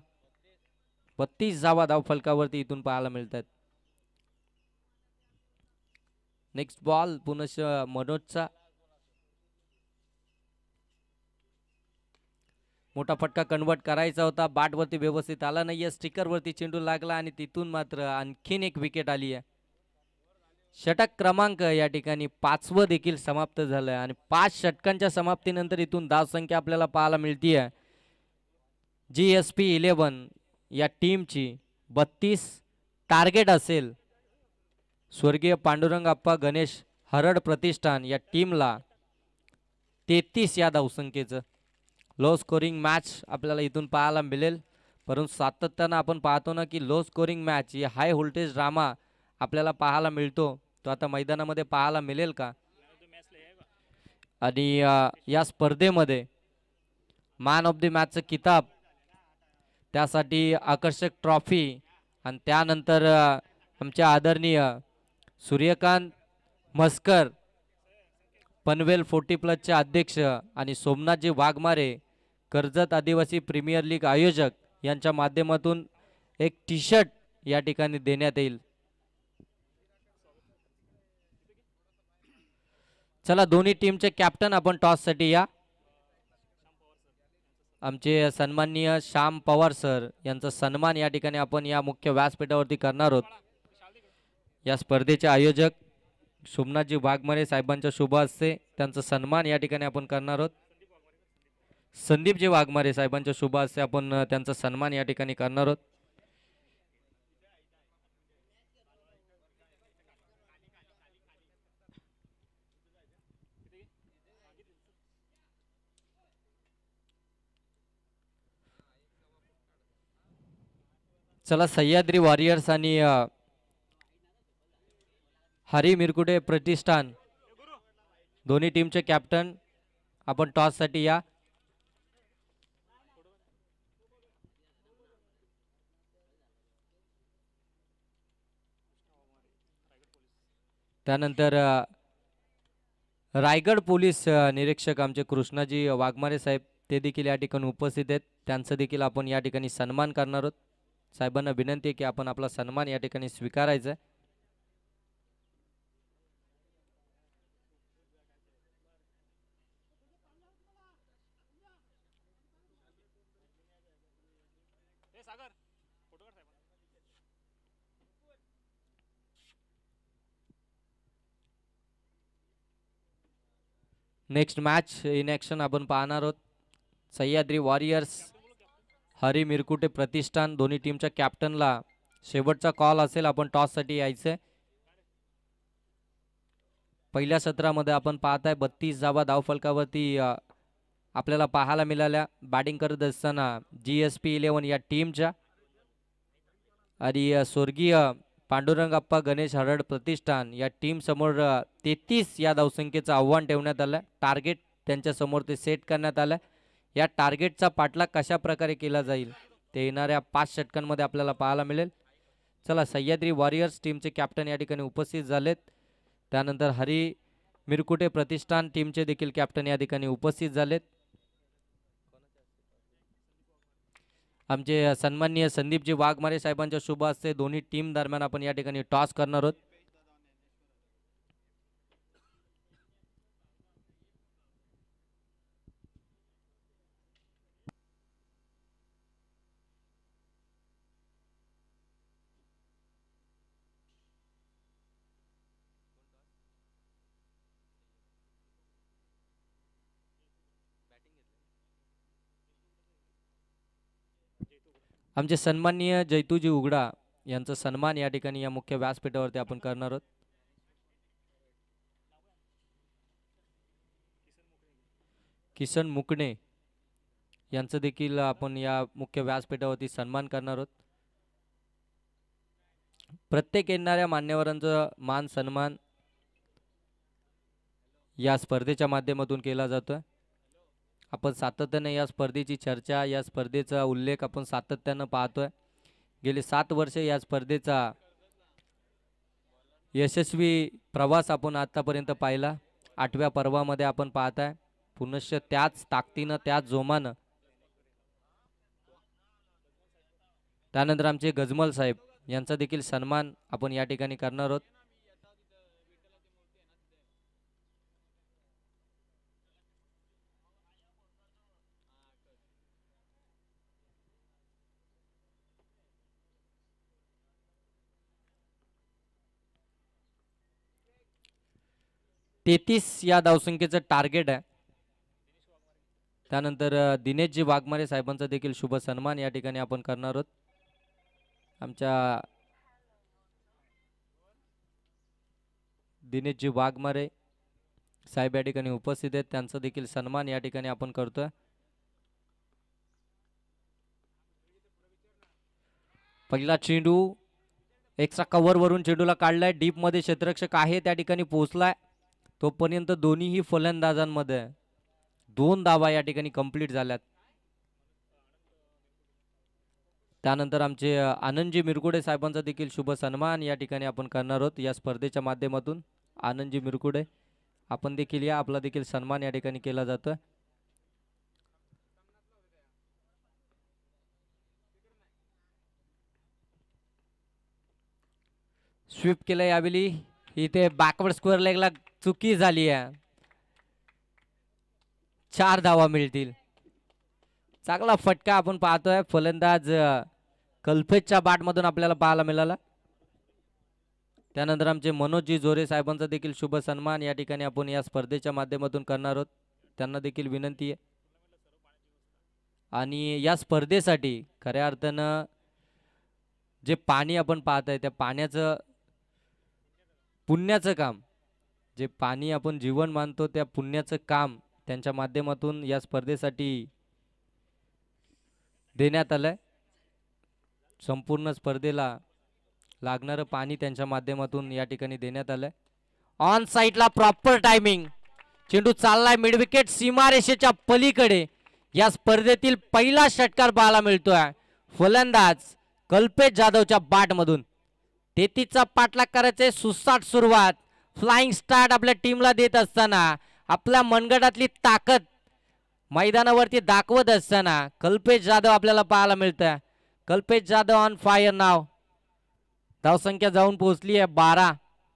32 धावा धावफलकावरती इथून पाहायला मिळतात. नेक्स्ट बॉल पुन्हा मनोजचा. मोठा फटका कन्वर्ट करायचा होता, बॅटवरती व्यवस्थित आला नाहीये. स्टिकरवरती चेंडू लागला आणि तिथून मात्र आणखीन एक विकेट आली आहे. षटक क्रमांक या ठिकाणी 5वं देखील समाप्त झालंय आणि 5 षटकांच्या समाप्तीनंतर इथून धावसंख्या आपल्याला पाहायला मिळतीये. GSP 11 या टीमची 32. टार्गेट असेल स्वर्गीय पांडुरंग अप्पा गणेश हरड प्रतिष्ठान या टीमला 33 या धावसंख्येचं. लो स्कोरिंग मॅच आपल्याला इथून पाहायला मिळेल, परंतु सातत्यानं आपण पाहतो ना की लो स्कोरिंग मॅच ही हाय व्होल्टेज ड्रामा आपल्याला पाहायला मिळतो. तो आता मैदानामध्ये पाहायला मिळेल का? आणि या स्पर्धेमध्ये मॅन ऑफ द मॅचचं किताब, त्यासाठी आकर्षक ट्रॉफी आणि त्यानंतर आमच्या आदरणीय सूर्यकांत म्हस्कर पनवेल 40+ चे अध्यक्ष आणि सोमनाथजी वाघमारे कर्जत आदिवासी प्रीमियर लीग आयोजक यांच्या माध्यमातून एक टी-शर्ट या ठिकाणी देण्यात येईल. चला दोन्ही टीमचे कॅप्टन आपण टॉससाठी या. आमचे सन्माननीय श्याम पवार सर यांचा सन्मान या ठिकाणी आपण या मुख्य व्यासपीठावरती करणार आहोत. या स्पर्धेचे आयोजक सोमनाथजी वाघमारे साहेबांच्या शुभ हस्ते त्यांचा सन्मान या ठिकाणी आपण करणार आहोत. संदीपजी वाघमारे साहेबांच्या शुभ हस्ते आपण त्यांचा सन्मान या ठिकाणी करणार आहोत. चला सह्याद्री वॉरियर्स आणि हरी मिरकुटे प्रतिष्ठान दोन्ही टीमचे कॅप्टन आपण टॉससाठी या. त्यानंतर रायगड पोलीस निरीक्षक आमचे कृष्णाजी वाघमारे साहेब ते देखील या ठिकाणी उपस्थित आहेत. त्यांचं देखील आपण या ठिकाणी सन्मान करणार आहोत. साहेबांना विनंती आहे की आपण आपला सन्मान या ठिकाणी स्वीकारायचा आहे. नेक्स्ट मॅच इन ॲक्शन आपण पाहणार आहोत. सह्याद्री वॉरियर्स हरी मिरकुटे प्रतिष्ठान दोन्ही टीमच्या कॅप्टनला शेवटचा कॉल असेल, आपण टॉससाठी यायचंय. पहिल्या सत्रामध्ये आपण पाहताय 32 धावा धावफलकावरती आपल्याला पाहायला मिळाल्या. बॅटिंग करत असताना GSP 11 या टीमच्या आणि स्वर्गीय पांडुरंग अप्पा गणेश हरड प्रतिष्ठान या टीम समोर 33 या धावसंख्येचं आव्हान ठेवण्यात आलं. टार्गेट त्यांच्या समोर ते सेट करण्यात आलं. या टार्गेटचा पाठलाग कशा प्रकारे केला जाईल ते येणाऱ्या 5 षटकांमध्ये आपल्याला पाहायला मिळेल. चला, सह्याद्री वॉरियर्स टीमचे कॅप्टन या ठिकाणी उपस्थित झालेत. त्यानंतर हरी मिरकुटे प्रतिष्ठान टीमचे देखील कॅप्टन या ठिकाणी उपस्थित झालेत. आमचे सन्माननीय संदीपजी वाघमारे साहेबांच्या शुभ हस्ते दोन्ही टीम दरम्यान आपण या ठिकाणी टॉस करणार आहोत. आमचे सन्माननीय जैतूजी उघडा यांचा सन्मान या ठिकाणी या मुख्य व्यासपीठावरती आपण करणार आहोत. किसन मुकणे यांचं देखील आपण या मुख्य व्यासपीठावरती सन्मान करणार आहोत. प्रत्येक येणाऱ्या मान्यवरांचा मान सन्मान या स्पर्धेच्या माध्यमातून केला जातोय. आपण सातत्याने या स्पर्धेची चर्चा, या स्पर्धेचा उल्लेख आपण सातत्यानं पाहतोय. गेली 7 वर्षे या स्पर्धेचा यशस्वी प्रवास आपण आतापर्यंत पाहिला. 8व्या पर्वामध्ये आपण पाहताय पुनश्च त्याच ताकदीनं, त्याच जोमानं. त्यानंतर आमचे गजमल साहेब यांचा देखील सन्मान आपण या ठिकाणी करणार आहोत. तेहतीस या धावसंख्येचं टार्गेट आहे. त्यानंतर दिनेशजी वाघमारे साहेबांचा देखील शुभ सन्मान या ठिकाणी आपण करणार आहोत. आमच्या दिनेशजी वाघमारे साहेब या ठिकाणी उपस्थित आहेत, त्यांचा देखील सन्मान या ठिकाणी आपण करतोय. पहिला चेंडू एक्स्ट्रा कव्हर वरून चेंडूला काढलाय. डीप मध्ये क्षेत्ररक्षक आहे त्या ठिकाणी पोहोचलाय. तोपर्यंत दोन्हीही फलंदाजांमध्ये 2 धावा या ठिकाणी कंप्लीट झाल्यात. त्यानंतर आमचे आनंदजी मिरकुडे साहेबांचा देखील शुभ सन्मान या ठिकाणी आपण करणार आहोत या स्पर्धेच्या माध्यमातून. आनंदजी मिरकुडे आपण देखील या, आपला देखील सन्मान या ठिकाणी केला जातोय. स्वीप केलं यावेळी. इथे बॅकवर्ड स्क्वेअर लेगला चुकी झाली आहे. 4 धावा मिळतील. चांगला फटका आपण पाहतोय फलंदाज कल्पेशच्या बॅटमधून आपल्याला पाहायला मिळाला. त्यानंतर आमचे मनोजजी जोरे साहेबांचा देखील शुभ सन्मान या ठिकाणी आपण या स्पर्धेच्या माध्यमातून करणार आहोत. त्यांना देखील विनंती आहे. आणि या स्पर्धेसाठी खऱ्या अर्थानं जे पाणी आपण पाहताय त्या पाण्याचं पुण्याचं काम, जे पाणी आपण जीवन मानतो त्या पुण्याचं काम त्यांच्या माध्यमातून या स्पर्धेसाठी देण्यात आलंय. संपूर्ण स्पर्धेला लागणारं पाणी त्यांच्या माध्यमातून या ठिकाणी देण्यात आलंय. ऑन साईडला प्रॉपर टायमिंग. चेंडू चाललाय मिड विकेट सीमारेषेच्या पलीकडे. या स्पर्धेतील पहिला षटकार पाहायला मिळतोय फलंदाज कल्पेश जाधवच्या बॅटमधून. 33चा पाठलाग करायचे. सुसाट सुरुवात, फ्लाइंग स्टार्ट आपल्या टीमला देत असताना, आपल्या मनगटातली ताकद मैदानावरती दाखवत असताना कल्पेश जाधव आपल्याला पाहायला मिळतोय. कल्पेश जाधव ऑन फायर नाव. धावसंख्या जाऊन पोहोचली आहे 12.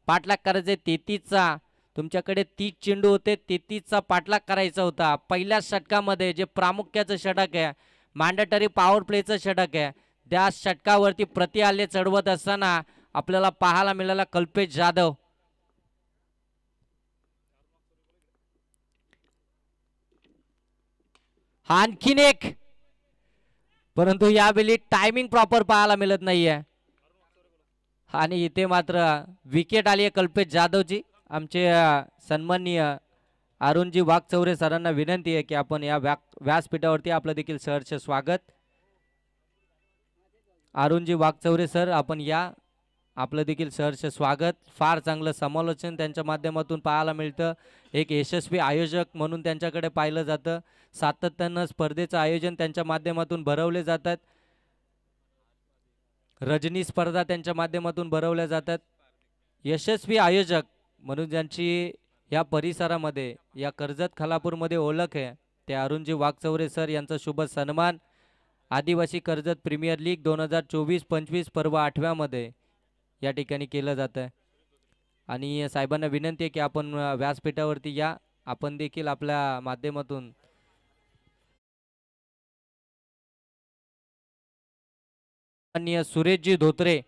पाठलाग करायचे 33चा. तुमच्याकडे 30 चेंडू होते, 33चा पाठलाग करायचा होता. पहिल्या षटकामध्ये जे प्रामुख्याचं षटक आहे, मॅन्डेटरी पॉवर प्लेचं षटक आहे, त्या षटकावरती प्रति हल्ले चढवत असताना आपल्याला पाहायला मिळाला कल्पेश जाधव. आणखीन एक, परंतु यावेळी टायमिंग प्रॉपर पाहायला मिळत नाहीये. आणि इथे मात्र विकेट आली आहे कल्पेश जाधवची. आमचे सन्माननीय अरुणजी वाघचौरे सरांना विनंती आहे की आपण या व्यासपीठावरती आपलं देखील सहर्ष स्वागत. अरुणजी वाघचौरे सर आपण या, आपलं देखील सहर्ष स्वागत. फार चांगलं समालोचन त्यांच्या माध्यमातून पाहायला मिळतं. एक यशस्वी आयोजक म्हणून त्यांच्याकडे पाहिलं जातं. सातत्यानं स्पर्धेचं आयोजन त्यांच्या माध्यमातून भरवले जातात. रजनी स्पर्धा त्यांच्या माध्यमातून भरवल्या जातात. यशस्वी आयोजक म्हणून ज्यांची या परिसरामध्ये या कर्जत खालापूरमध्ये ओळख आहे ते अरुणजी वाघचौरे सर यांचा शुभ सन्मान आदिवासी कर्जत प्रीमियर लीग 2024-25 पर्व 8व्यामध्ये या ठिकाणी केलं जातं आहे. आणि साहेबांना विनंती आहे की आपण व्यासपीठावरती या. आपण देखील आपल्या माध्यमातून माननीय सुरेशजी धोत्रे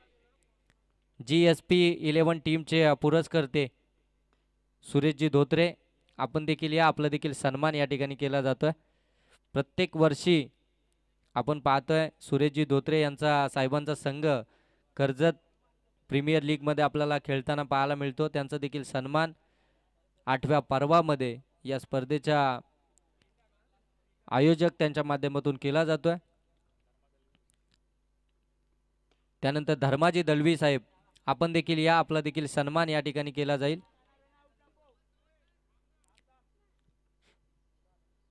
GSP 11 टीमचे पुरस्कर्ते सुरेशजी धोत्रे आपण देखील या. आपला देखील सन्मान या ठिकाणी केला जातोय. प्रत्येक वर्षी आपण पाहतोय सुरेशजी धोत्रे यांचा साहेबांचा संघ कर्जत प्रीमियर लीगमध्ये आपल्याला खेळताना पाहायला मिळतो. त्यांचा देखील सन्मान 8व्या पर्वामध्ये या स्पर्धेच्या आयोजक त्यांच्या माध्यमातून केला जातोय. त्यानंतर धर्माजी दळवी साहेब आपण देखील या. आपला देखील सन्मान या ठिकाणी केला जाईल.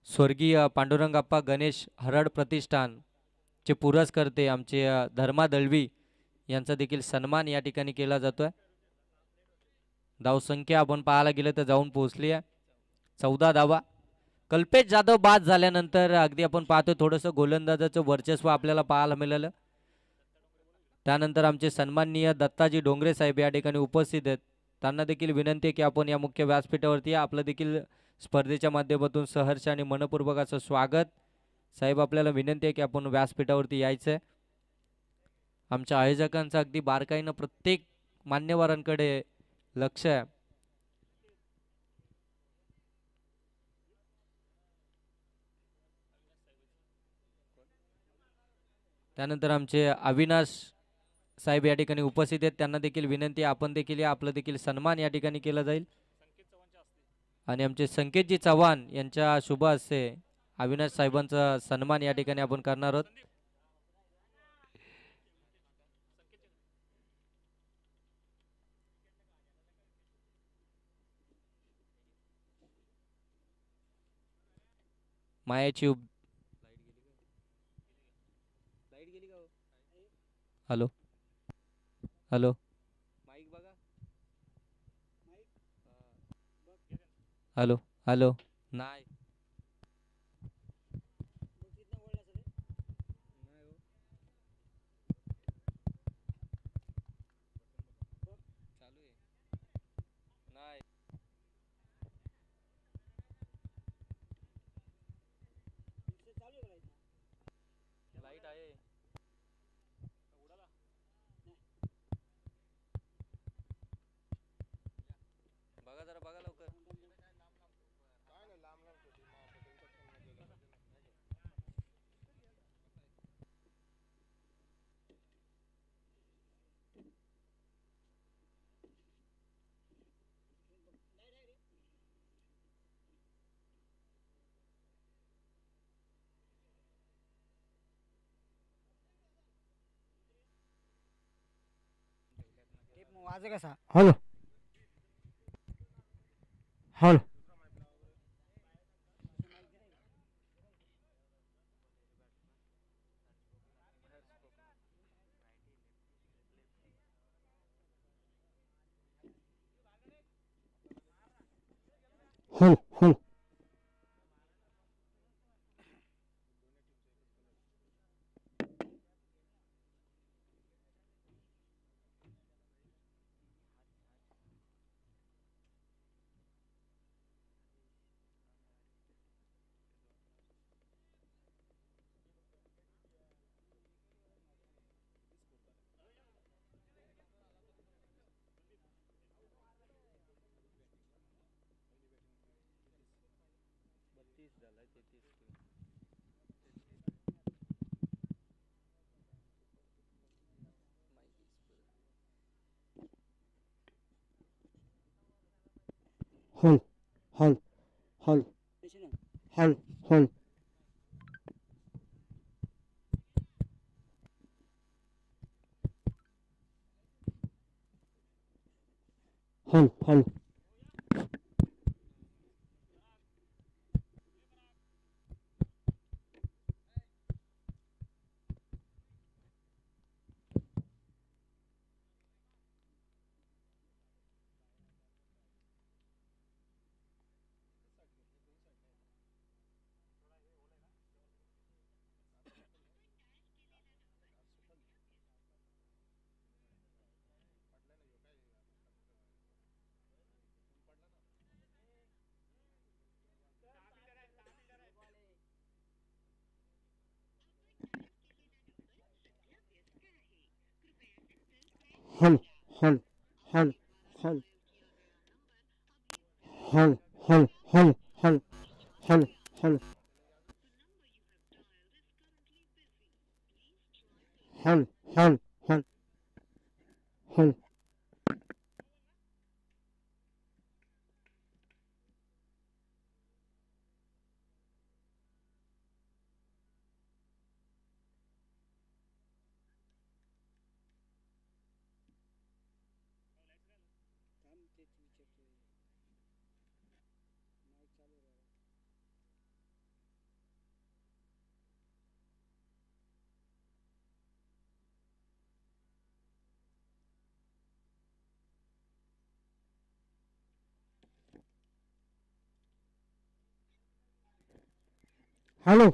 स्वर्गीय पांडुरंगप्पा गणेश हरड प्रतिष्ठान चे पुरस्कर्ते आमचे धर्मा दळवी यांचा देखील सन्मान या ठिकाणी केला जातोय. धावसंख्या आपण पाहायला गेलं तर जाऊन पोहोचली आहे 14 धावा. कल्पेश जाधव बाद झाल्यानंतर अगदी आपण पाहतो थोडंसं गोलंदाजाचं वर्चस्व आपल्याला पाहायला मिळालं. त्यानंतर आमचे सन्माननीय दत्ताजी डोंगरे साहेब या ठिकाणी उपस्थित आहेत. त्यांना देखील विनंती आहे की आपण या मुख्य व्यासपीठावरती या. आपलं देखील स्पर्धेच्या माध्यमातून सहर्ष आणि मनपूर्वक असं स्वागत. साहेब आपल्याला विनंती आहे की आपण व्यासपीठावरती यायचं आहे. आमच्या आयोजकांचं अगदी बारकाईनं प्रत्येक मान्यवरांकडे लक्ष आहे. त्यानंतर आमचे अविनाश साहेब या ठिकाणी उपस्थित आहेत. त्यांना देखील विनंती आहे आपण देखील या. आपलं देखील सन्मान या ठिकाणी केला जाईल. आणि आमचे संकेतजी चव्हाण यांच्या शुभ हस्ते अविनाश साहेबांचा सन्मान या ठिकाणी आपण करणार आहोत. मायाची हॅलो हॅलो हॅलो हॅलो नाही लाईट आहे. बघा जरा बघा लवकर. वाजे कसा hello hello hello hello hello hello hello hello hello hall hall hall hall hall hall hall hall hall hall hall hall hall hall hall hall hello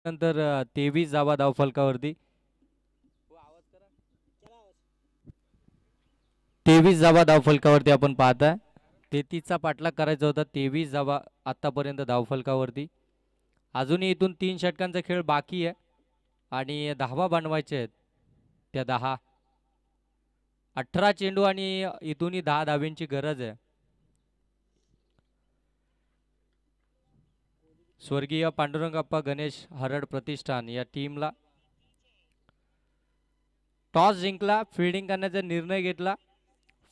नंतर 23 धावा धावफलकावरती. 23 धावा धावफलकावरती आपण पाहताय. 33चा पाठलाग करायचा होता. 23 धावा आतापर्यंत धावफलकावरती. अजूनही इथून 3 षटकांचा खेळ बाकी आहे आणि धावा बनवायचे आहेत. त्या 10 18 चेंडू आणि इथूनही 10 धाव्यांची गरज आहे. स्वर्गीय पांडुरंगप्पा गणेश हरड प्रतिष्ठान या टीमला टॉस जिंकला, फिल्डिंग करण्याचा निर्णय घेतला.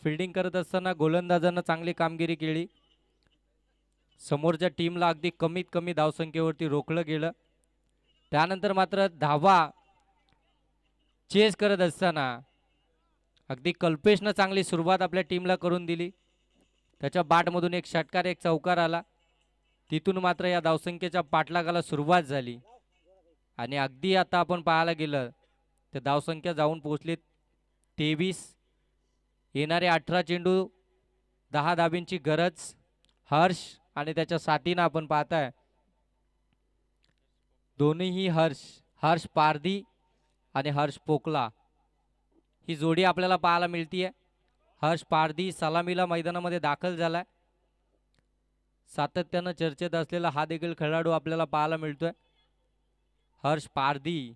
फिल्डिंग करत असताना गोलंदाजांना चांगली कामगिरी केली. समोरच्या टीमला अगदी कमीत कमी धावसंख्येवरती रोखलं गेलं. त्यानंतर मात्र धावा चेस करत असताना अगदी कल्पेशनं चांगली सुरुवात आपल्या टीमला करून दिली. त्याच्या बाटमधून एक षटकार एक चौकार आला. तिथून मात्र या धावसंख्येच्या पाठलागाला सुरुवात झाली आणि अगदी आता आपण पाहायला गेलं तर धावसंख्या जाऊन पोहोचली 23. येणारे 18 चेंडू 10 धाबींची गरज. हर्ष आणि त्याच्या साथीनं आपण पाहताय दोन्हीही हर्ष पारधी आणि हर्ष पोकला ही जोडी आपल्याला पाहायला मिळतीये. हर्ष पारधी सलामीला मैदानामध्ये दाखल झालाय. सातत्यानं चर्चेत असलेला हा देखील खेळाडू आपल्याला पाहायला मिळतोय हर्ष पारधी.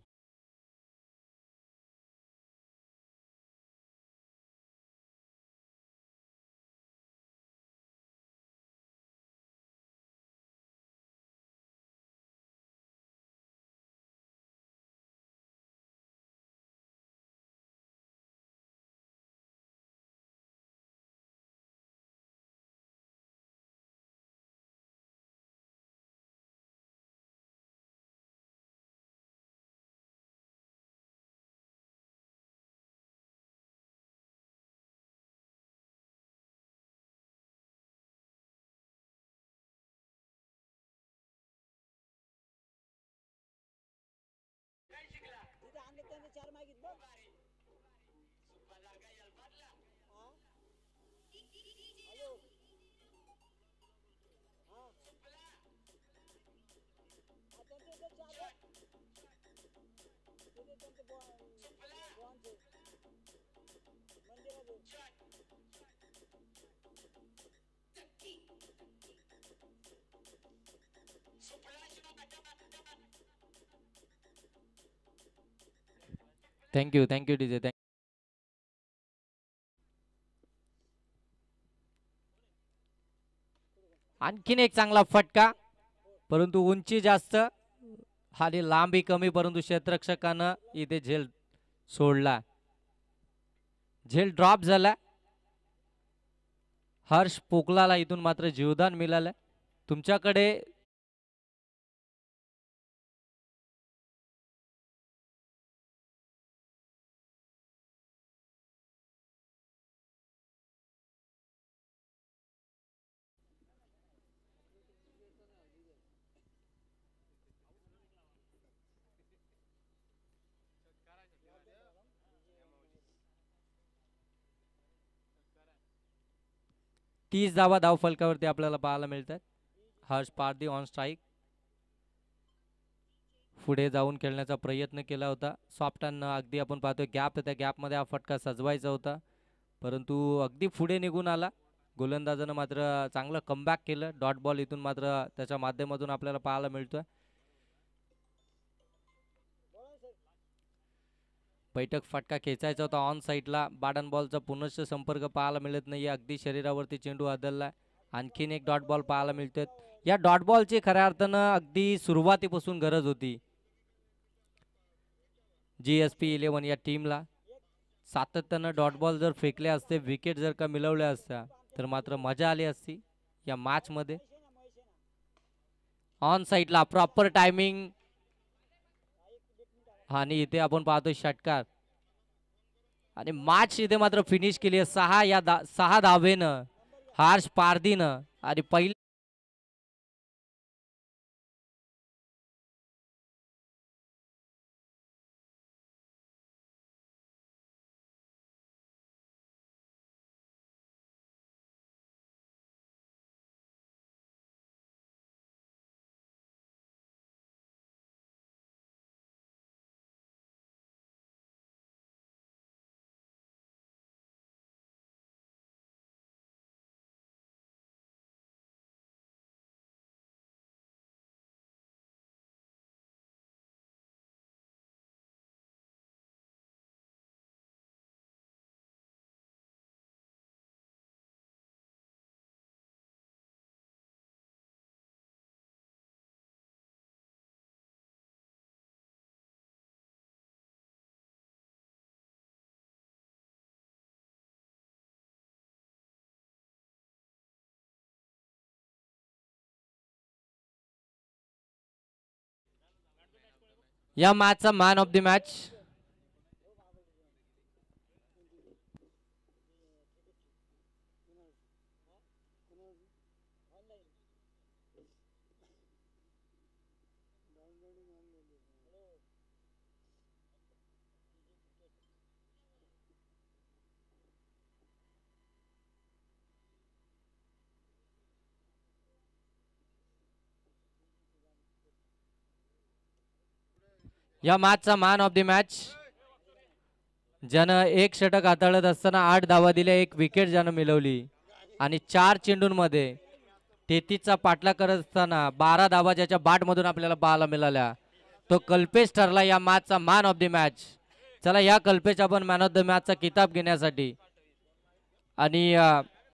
Thank you DJ. आणखीन एक चांगला फटका परंतु उंची जास्त आणि लांबी कमी परंतु क्षेत्ररक्षकानं इथे झेल सोडला. झेल ड्रॉप झाला. हर्ष पोकलाला इथून मात्र जीवदान मिळालं. तुमच्याकडे तीस धावा धाव फलकावरती आपल्याला पाहायला मिळतात. हर्ष पारधी ऑन स्ट्राईक. पुढे जाऊन खेळण्याचा प्रयत्न केला होता सॉफ्टानं. अगदी आपण पाहतोय गॅप त्या गॅपमध्ये हा फटका सजवायचा होता परंतु अगदी पुढे निघून आला. गोलंदाजानं मात्र चांगलं कमबॅक केलं. डॉट बॉल इथून मात्र त्याच्या माध्यमातून आपल्याला पाहायला मिळतोय. बैठक फटका खेचायचा होता ऑन साईडला. बाडन बॉलचा पुनश्च संपर्क पाहायला मिळत नाही. अगदी शरीरावरती चेंडू आदळलाय. आणखीन एक डॉट बॉल पाहायला मिळतोय. या डॉट बॉलची खऱ्या अर्थानं अगदी सुरुवातीपासून गरज होती GSP11 या टीमला. सातत्यानं डॉट बॉल जर फेकले असते विकेट जर का मिळवल्या असत्या तर मात्र मजा आली असती या मॅच मध्ये. ऑन साईडला प्रॉपर टायमिंग आणि इथे आपण पाहतोय षटकार आणि मॅच इथे मात्र फिनिश केली आहे 6 धावेनं हर्ष पारधीनं. आणि पहिली या मॅचचा मॅन ऑफ द मॅच या मॅचचा मॅन ऑफ द मॅच, ज्यानं एक षटक हाताळत असताना 8 धावा दिल्या, 1 विकेट ज्यानं मिळवली आणि 4 चेंडूंमध्ये 33चा पाठलाग करत असताना 12 धावा ज्याच्या बॅटमधून आपल्याला पाहायला मिळाल्या, तो कल्पेश ठरला या मॅचचा मॅन ऑफ द मॅच. चला या कल्पेश आपण मॅन ऑफ द मॅचचा किताब घेण्यासाठी आणि